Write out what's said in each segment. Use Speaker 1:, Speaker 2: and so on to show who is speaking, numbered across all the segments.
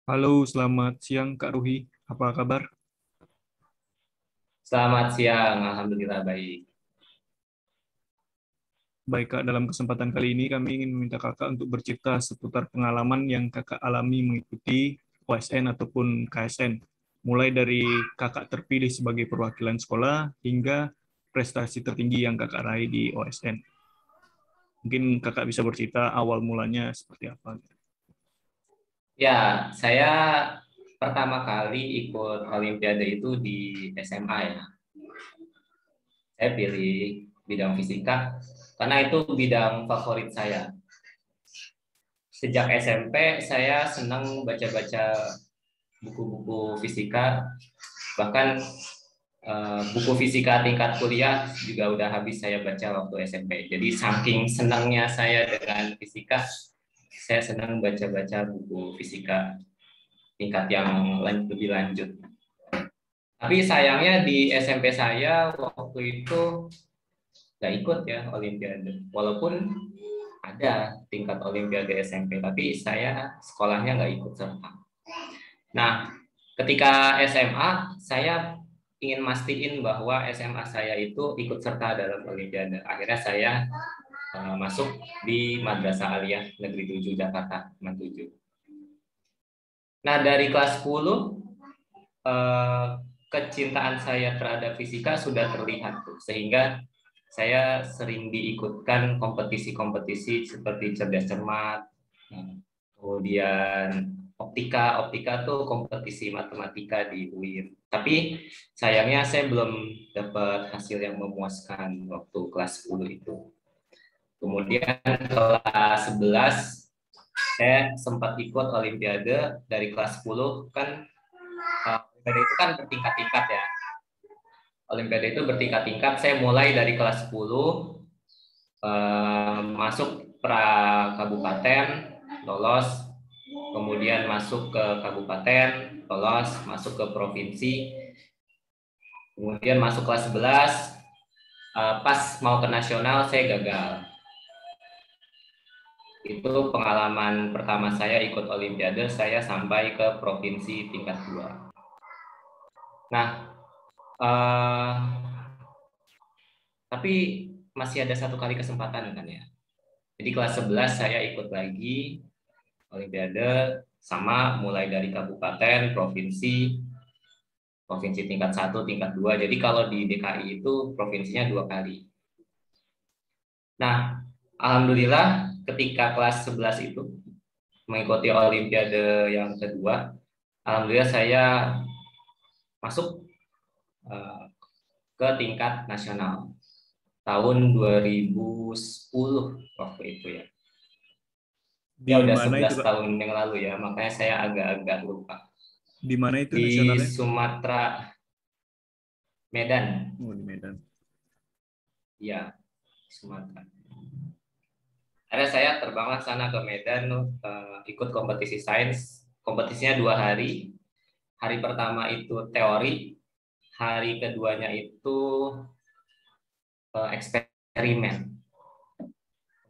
Speaker 1: Halo, selamat siang Kak Ruhi. Apa kabar?
Speaker 2: Selamat siang, Alhamdulillah baik.
Speaker 1: Baik Kak, dalam kesempatan kali ini kami ingin meminta Kakak untuk bercerita seputar pengalaman yang Kakak alami mengikuti OSN ataupun KSN. Mulai dari Kakak terpilih sebagai perwakilan sekolah hingga prestasi tertinggi yang Kakak raih di OSN. Mungkin Kakak bisa bercerita awal mulanya seperti apa.
Speaker 2: Ya, saya pertama kali ikut Olimpiade itu di SMA ya. Saya pilih bidang fisika karena itu bidang favorit saya. Sejak SMP saya senang baca-baca buku-buku fisika, bahkan buku fisika tingkat kuliah juga udah habis saya baca waktu SMP. Jadi saking senangnya saya dengan fisika, saya senang baca-baca buku fisika tingkat yang lebih lanjut. Tapi sayangnya di SMP saya waktu itu nggak ikut ya Olimpiade. Walaupun ada tingkat Olimpiade SMP, tapi saya sekolahnya nggak ikut serta. Nah, ketika SMA saya ingin mastiin bahwa SMA saya itu ikut serta dalam Olimpiade. Akhirnya saya masuk di Madrasah Aliyah Negeri 7 Jakarta, 7. Nah, dari kelas 10 eh, kecintaan saya terhadap fisika sudah terlihat tuh, sehingga saya sering diikutkan kompetisi-kompetisi seperti cerdas cermat, kemudian optika tuh kompetisi matematika di UIN. Tapi sayangnya saya belum dapat hasil yang memuaskan waktu kelas 10 itu. Kemudian kelas 11 saya sempat ikut olimpiade dari kelas 10 kan. Olimpiade itu kan bertingkat-tingkat ya. Olimpiade itu bertingkat-tingkat. Saya mulai dari kelas 10 masuk pra kabupaten, lolos, kemudian masuk ke kabupaten, lolos, masuk ke provinsi, kemudian masuk kelas 11, pas mau ke nasional saya gagal. Itu pengalaman pertama saya ikut olimpiade, saya sampai ke provinsi tingkat 2. Nah, uh, tapi masih ada satu kali kesempatan kan ya. Jadi kelas 11 saya ikut lagi olimpiade, sama mulai dari kabupaten, provinsi, provinsi tingkat 1, tingkat 2. Jadi kalau di DKI itu provinsinya 2 kali. Nah, alhamdulillah ketika kelas 11 itu mengikuti olimpiade yang kedua, alhamdulillah saya masuk uh, ke tingkat nasional tahun 2010 waktu itu ya.
Speaker 1: Di
Speaker 2: Ya udah
Speaker 1: mana itu
Speaker 2: 11
Speaker 1: Kak?
Speaker 2: tahun yang lalu ya, makanya saya agak-agak lupa.
Speaker 1: Di mana itu
Speaker 2: Di
Speaker 1: nasionalnya?
Speaker 2: Sumatera, Medan.
Speaker 1: Oh, di Medan.
Speaker 2: Ya, Sumatera. Akhirnya saya terbanglah sana ke Medan, ikut kompetisi sains. Kompetisinya 2 hari. Hari pertama itu teori, hari keduanya itu eksperimen.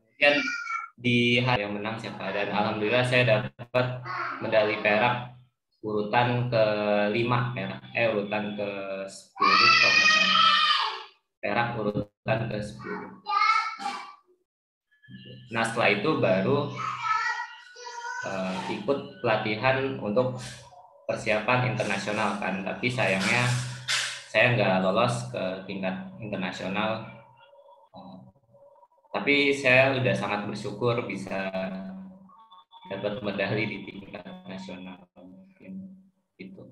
Speaker 2: Kemudian di hari yang menang siapa, dan alhamdulillah saya dapat medali perak urutan ke-5 perak, urutan ke-10 perak urutan ke-10. Nah setelah itu baru ikut pelatihan untuk persiapan internasional kan, tapi sayangnya saya nggak lolos ke tingkat internasional. Tapi saya udah sangat bersyukur bisa dapat medali di tingkat nasional mungkin itu.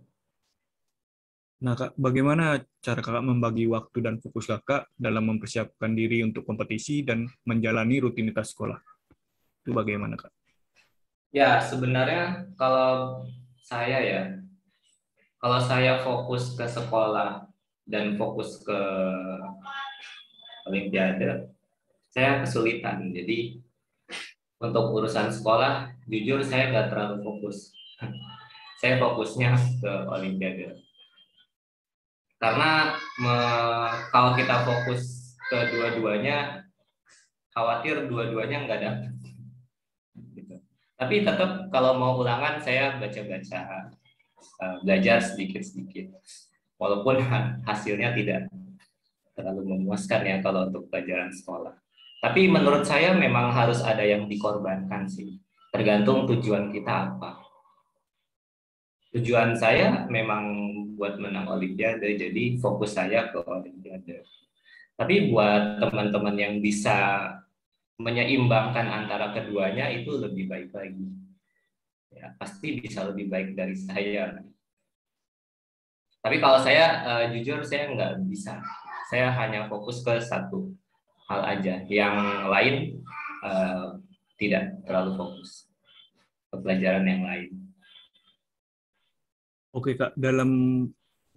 Speaker 1: Nah, Kak, bagaimana cara Kakak membagi waktu dan fokus Kakak dalam mempersiapkan diri untuk kompetisi dan menjalani rutinitas sekolah? Itu bagaimana, Kak?
Speaker 2: Ya sebenarnya saya ya kalau saya fokus ke sekolah dan fokus ke olimpiade, saya kesulitan. Jadi untuk urusan sekolah, jujur saya nggak terlalu fokus. Saya fokusnya ke olimpiade. Karena kalau kita fokus ke dua-duanya, khawatir dua-duanya nggak dapet. Gitu. Tapi tetap kalau mau ulangan saya baca-baca, belajar sedikit-sedikit. Walaupun hasilnya tidak terlalu memuaskan ya kalau untuk pelajaran sekolah. Tapi menurut saya memang harus ada yang dikorbankan sih. Tergantung tujuan kita apa. Tujuan saya memang buat menang Olimpiade, jadi fokus saya ke Olimpiade. Tapi buat teman-teman yang bisa menyeimbangkan antara keduanya itu lebih baik lagi. Ya, pasti bisa lebih baik dari saya. Tapi kalau saya jujur saya nggak bisa. Saya hanya fokus ke satu hal aja. Yang lain eh, tidak terlalu fokus ke pelajaran yang lain.
Speaker 1: Oke Kak, dalam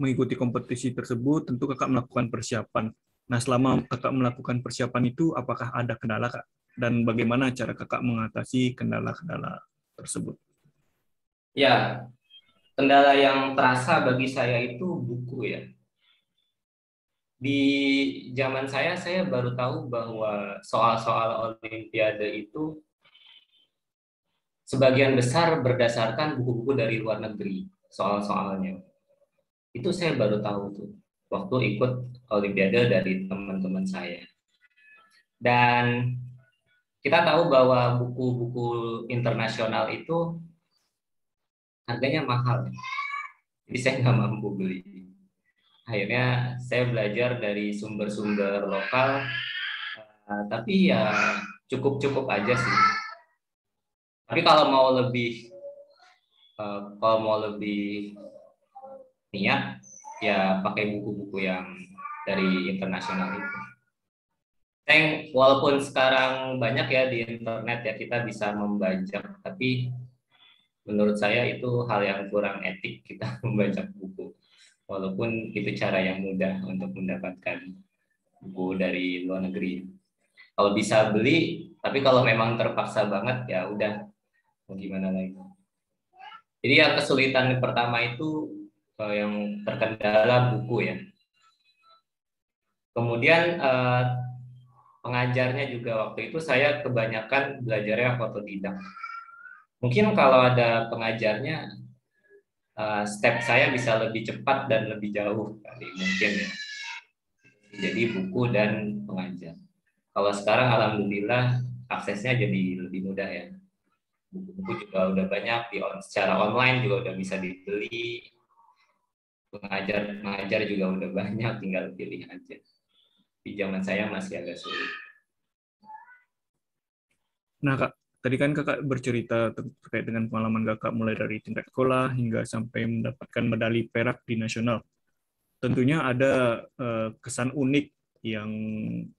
Speaker 1: mengikuti kompetisi tersebut tentu Kakak melakukan persiapan. Nah, selama Kakak melakukan persiapan itu, apakah ada kendala Kak? Dan bagaimana cara Kakak mengatasi kendala-kendala tersebut?
Speaker 2: Ya, kendala yang terasa bagi saya itu buku ya. Di zaman saya baru tahu bahwa soal-soal Olimpiade itu sebagian besar berdasarkan buku-buku dari luar negeri, soal-soalnya. Itu saya baru tahu tuh, waktu ikut Olimpiade dari teman-teman saya. Dan kita tahu bahwa buku-buku internasional itu harganya mahal. Jadi saya nggak mampu beli. Akhirnya saya belajar dari sumber-sumber lokal, tapi ya cukup-cukup aja sih. Tapi kalau mau lebih niat, ya pakai buku-buku yang dari internasional itu. Walaupun sekarang banyak ya di internet ya kita bisa membajak, tapi menurut saya itu hal yang kurang etik kita membajak buku. Walaupun itu cara yang mudah untuk mendapatkan buku dari luar negeri. Kalau bisa beli, tapi kalau memang terpaksa banget ya udah mau gimana lagi. Jadi yang kesulitan pertama itu yang terkendala buku ya. Kemudian pengajarnya juga waktu itu saya kebanyakan belajarnya otodidak. Mungkin kalau ada pengajarnya, step saya bisa lebih cepat dan lebih jauh kali mungkin ya. Jadi buku dan pengajar. Kalau sekarang alhamdulillah aksesnya jadi lebih mudah ya. Buku-buku juga udah banyak secara online juga udah bisa dibeli. Pengajar juga udah banyak, tinggal pilih aja. Di zaman saya masih agak sulit.
Speaker 1: Nah Kak, tadi kan Kakak bercerita terkait dengan pengalaman Kakak mulai dari tingkat sekolah hingga sampai mendapatkan medali perak di nasional. Tentunya ada kesan unik yang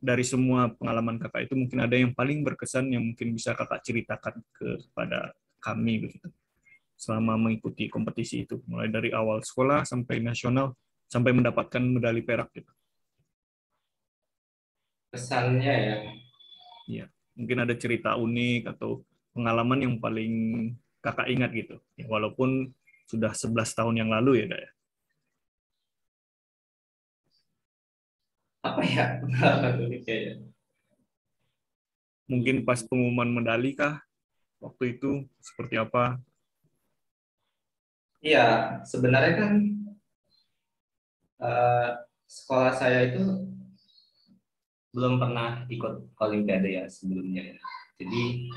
Speaker 1: dari semua pengalaman Kakak itu mungkin ada yang paling berkesan yang mungkin bisa Kakak ceritakan kepada kami begitu selama mengikuti kompetisi itu, mulai dari awal sekolah sampai nasional sampai mendapatkan medali perak gitu.
Speaker 2: Pesannya ya,
Speaker 1: Iya, mungkin ada cerita unik atau pengalaman yang paling Kakak ingat gitu. Ya, walaupun sudah 11 tahun yang lalu ya, Kak ya.
Speaker 2: apa ya pengalaman uniknya ya?
Speaker 1: Mungkin pas pengumuman medali kah waktu itu seperti apa?
Speaker 2: Iya, sebenarnya kan eh, sekolah saya itu belum pernah ikut Olimpiade ya sebelumnya ya. Jadi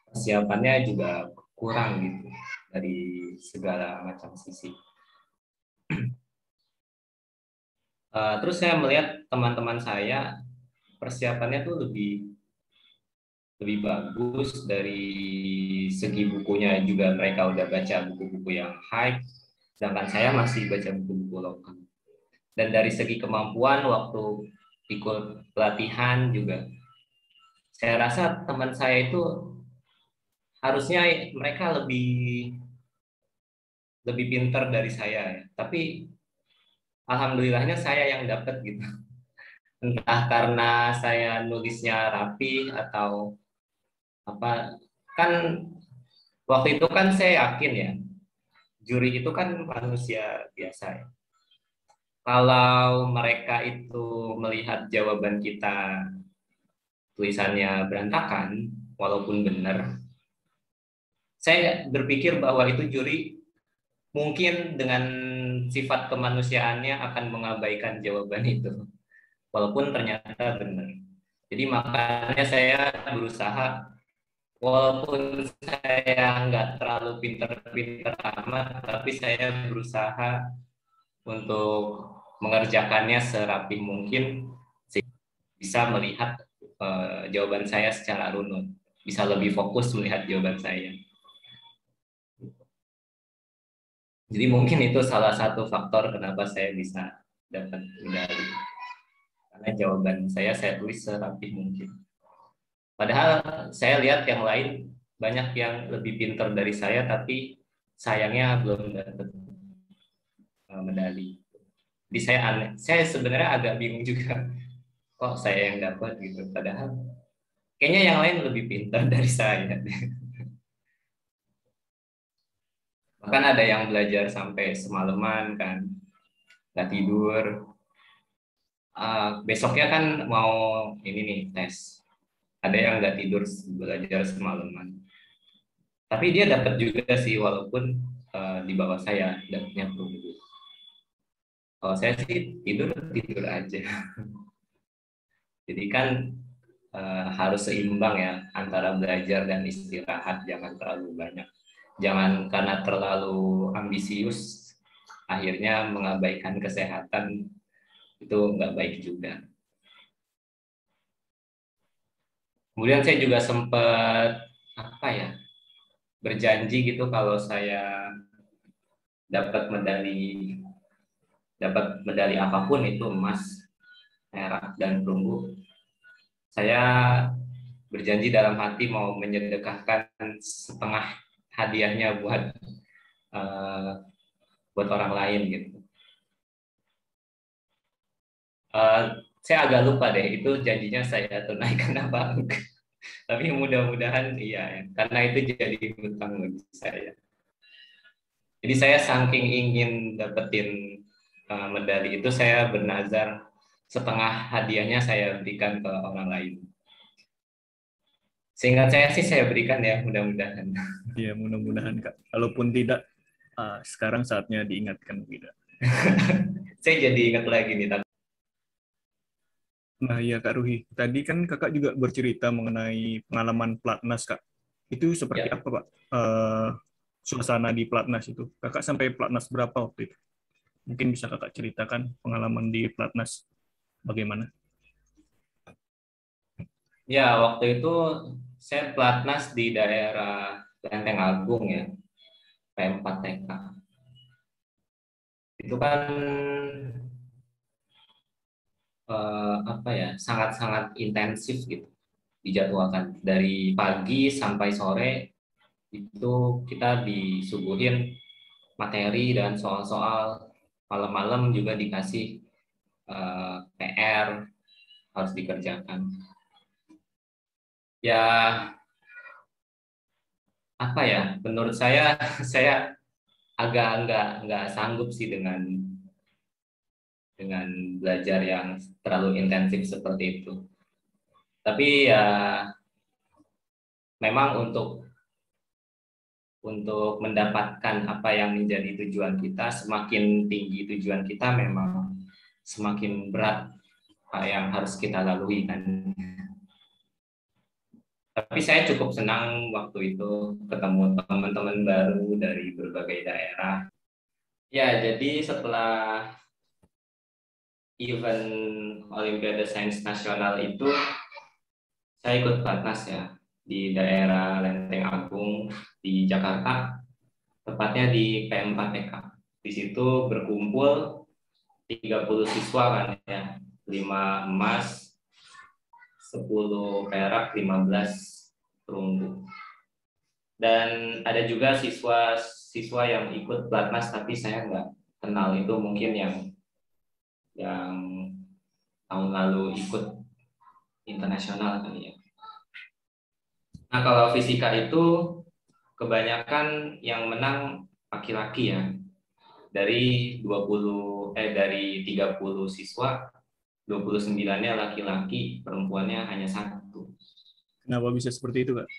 Speaker 2: persiapannya juga kurang gitu dari segala macam sisi. Terus saya melihat teman-teman saya persiapannya tuh lebih bagus dari segi bukunya juga, mereka udah baca buku-buku yang high, sedangkan saya masih baca buku-buku lokal. Dan dari segi kemampuan waktu ikut pelatihan juga, saya rasa teman saya itu harusnya mereka lebih pintar dari saya ya. Tapi alhamdulillahnya saya yang dapat gitu. Entah karena saya nulisnya rapi atau apa, kan waktu itu kan saya yakin ya, juri itu kan manusia biasa ya. Kalau mereka itu melihat jawaban kita tulisannya berantakan, walaupun benar, saya berpikir bahwa itu juri mungkin dengan sifat kemanusiaannya akan mengabaikan jawaban itu, walaupun ternyata benar. Jadi makanya saya berusaha, walaupun saya nggak terlalu pintar-pintar amat, tapi saya berusaha untuk mengerjakannya serapi mungkin, sehingga bisa melihat jawaban saya secara runut, bisa lebih fokus melihat jawaban saya. Jadi mungkin itu salah satu faktor kenapa saya bisa dapat medali. Karena jawaban saya tulis serapi mungkin. Padahal saya lihat yang lain banyak yang lebih pintar dari saya, tapi sayangnya belum dapat medali. Jadi saya sebenarnya agak bingung juga, kok saya yang dapat gitu. Padahal kayaknya yang lain lebih pintar dari saya. Bahkan ada yang belajar sampai semalaman kan, nggak tidur. Besoknya kan mau ini nih tes. Ada yang nggak tidur belajar semalaman. Tapi dia dapat juga sih, walaupun di bawah saya dapatnya perunggu. Kalau saya sih tidur tidur aja. Jadi kan harus seimbang ya antara belajar dan istirahat, jangan terlalu banyak. Jangan karena terlalu ambisius akhirnya mengabaikan kesehatan, itu nggak baik juga. Kemudian saya juga sempat apa ya, berjanji gitu kalau saya dapat medali apapun itu, emas, perak dan perunggu, saya berjanji dalam hati mau menyedekahkan setengah hadiahnya buat orang lain gitu. Saya agak lupa deh itu janjinya saya tunaikan apa enggak. Tapi mudah-mudahan iya ya, karena itu jadi hutang bagi saya. Jadi saya saking ingin dapetin medali itu, saya bernazar setengah hadiahnya saya berikan ke orang lain. Seingat saya sih saya berikan ya, mudah-mudahan.
Speaker 1: Ya, mudah-mudahan Kak. Kalaupun tidak, sekarang saatnya diingatkan tidak.
Speaker 2: Saya jadi ingat lagi nih.
Speaker 1: Nah, ya Kak Ruhi, tadi kan Kakak juga bercerita mengenai pengalaman Platnas, Kak. Itu seperti
Speaker 2: Ya,
Speaker 1: apa, Pak? Suasana di Platnas itu. Kakak sampai Platnas berapa waktu itu? Mungkin bisa Kakak ceritakan pengalaman di Platnas bagaimana?
Speaker 2: ya waktu itu saya pelatnas di daerah Lenteng Agung ya, P4TK. Itu kan apa ya, sangat-sangat intensif gitu dijadwalkan dari pagi sampai sore. Itu kita disuguhin materi dan soal-soal, malam-malam juga dikasih PR harus dikerjakan. Ya apa ya, menurut saya saya agak nggak sanggup sih dengan belajar yang terlalu intensif seperti itu. Tapi ya memang untuk mendapatkan apa yang menjadi tujuan kita, semakin tinggi tujuan kita memang semakin berat apa yang harus kita lalui kan. Tapi saya cukup senang waktu itu ketemu teman-teman baru dari berbagai daerah. Ya, jadi setelah event Olimpiade Sains Nasional itu, saya ikut Platnas ya di daerah Lenteng Agung di Jakarta, tepatnya di P4TK. Di situ berkumpul 30 siswa kan ya, 5 emas, 10 perak, 15 perunggu. Dan ada juga siswa yang ikut Platnas tapi saya nggak kenal, itu mungkin yang tahun lalu ikut internasional kali ya. Nah, kalau fisika itu kebanyakan yang menang laki-laki ya. Dari 30 siswa, 29-nya laki-laki, perempuannya hanya 1.
Speaker 1: Kenapa bisa seperti itu, Kak?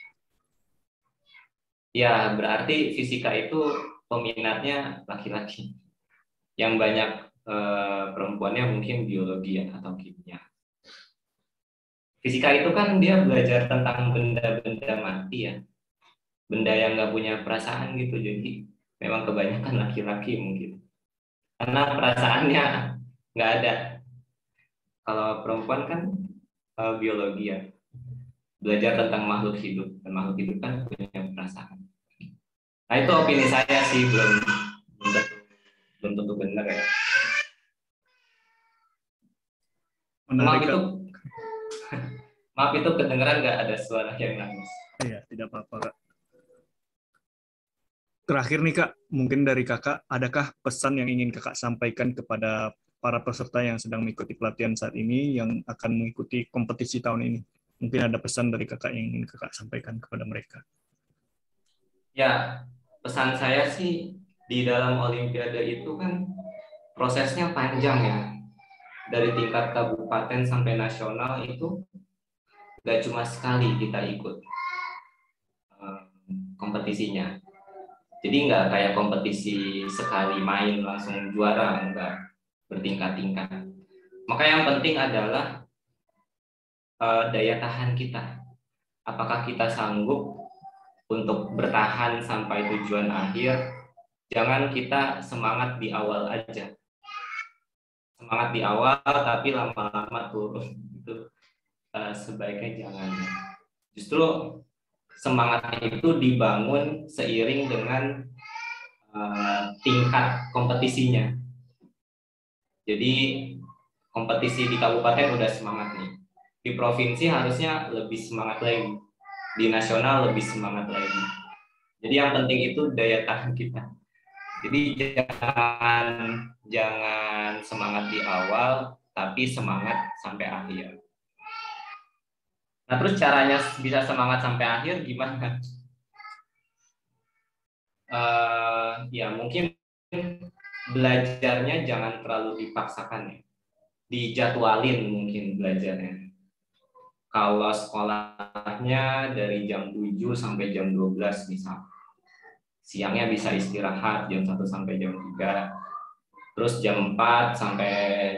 Speaker 2: Ya, berarti fisika itu peminatnya laki-laki. Yang banyak perempuannya mungkin biologi ya, atau kimia. Fisika itu kan dia belajar tentang benda-benda mati ya, benda yang nggak punya perasaan gitu. Jadi memang kebanyakan laki-laki mungkin, karena perasaannya nggak ada. Kalau perempuan kan biologi ya, belajar tentang makhluk hidup, dan makhluk hidup kan punya perasaan. Nah itu opini saya sih, belum tentu benar ya. Maaf
Speaker 1: Menarik,
Speaker 2: itu,
Speaker 1: Kak.
Speaker 2: maaf itu kedengeran nggak ada suara yang nangis.
Speaker 1: Iya, tidak apa-apa, Kak. Terakhir nih, Kak, mungkin dari Kakak, adakah pesan yang ingin Kakak sampaikan kepada para peserta yang sedang mengikuti pelatihan saat ini, yang akan mengikuti kompetisi tahun ini? Mungkin ada pesan dari Kakak yang ingin Kakak sampaikan kepada mereka.
Speaker 2: Ya, pesan saya sih di dalam Olimpiade itu kan prosesnya panjang ya. Dari tingkat kabupaten sampai nasional itu nggak cuma sekali kita ikut kompetisinya. Jadi nggak kayak kompetisi sekali main langsung juara, nggak, bertingkat-tingkat. Maka yang penting adalah daya tahan kita. Apakah kita sanggup untuk bertahan sampai tujuan akhir? Jangan kita semangat di awal aja. Semangat di awal tapi lama-lama turun. Itu sebaiknya jangan. Justru semangat itu dibangun seiring dengan tingkat kompetisinya. Jadi kompetisi di kabupaten udah semangat nih. Di provinsi harusnya lebih semangat lagi. Di nasional lebih semangat lagi. Jadi yang penting itu daya tahan kita. Jadi jangan semangat di awal, tapi semangat sampai akhir. Nah terus caranya bisa semangat sampai akhir gimana? Ya mungkin belajarnya jangan terlalu dipaksakan ya. Dijadwalin mungkin belajarnya. Kalau sekolahnya dari jam 7 sampai jam 12 misal. Siangnya bisa istirahat jam 1 sampai jam 3. Terus jam 4 sampai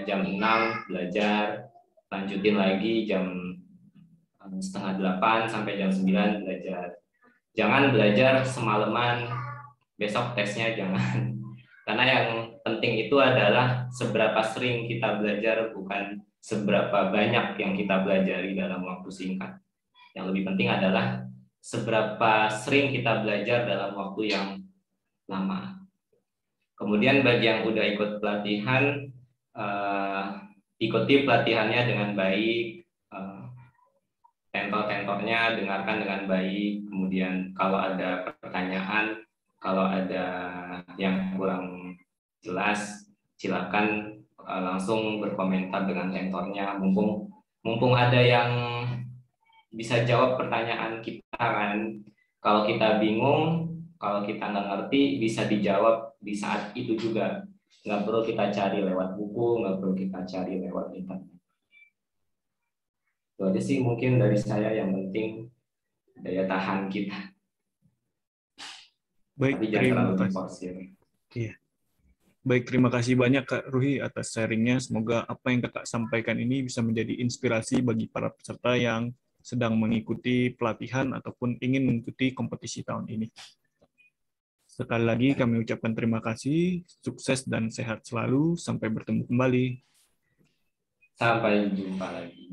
Speaker 2: jam 6 belajar. Lanjutin lagi jam setengah 8 sampai jam 9 belajar. Jangan belajar semalaman, besok tesnya jangan. Karena yang penting itu adalah seberapa sering kita belajar, bukan seberapa banyak yang kita pelajari dalam waktu singkat. Yang lebih penting adalah seberapa sering kita belajar dalam waktu yang lama. Kemudian bagi yang udah ikut pelatihan, ikuti pelatihannya dengan baik, tentor-tentornya dengarkan dengan baik. Kemudian kalau ada pertanyaan, kalau ada yang kurang jelas, silakan langsung berkomentar dengan tentornya. Mumpung ada yang bisa jawab pertanyaan kita kan. Kalau kita bingung, kalau kita nggak ngerti, bisa dijawab di saat itu juga. Nggak perlu kita cari lewat buku, nggak perlu kita cari lewat internet. Itu aja sih mungkin dari saya, yang penting daya tahan kita.
Speaker 1: Baik,
Speaker 2: Tapi jangan
Speaker 1: terima
Speaker 2: terlalu
Speaker 1: kasih.
Speaker 2: diforsir.
Speaker 1: Iya. Baik, terima kasih banyak Kak Ruhi atas sharingnya. Semoga apa yang Kakak sampaikan ini bisa menjadi inspirasi bagi para peserta yang sedang mengikuti pelatihan ataupun ingin mengikuti kompetisi tahun ini. Sekali lagi kami ucapkan terima kasih, sukses dan sehat selalu. Sampai bertemu kembali.
Speaker 2: Sampai jumpa lagi.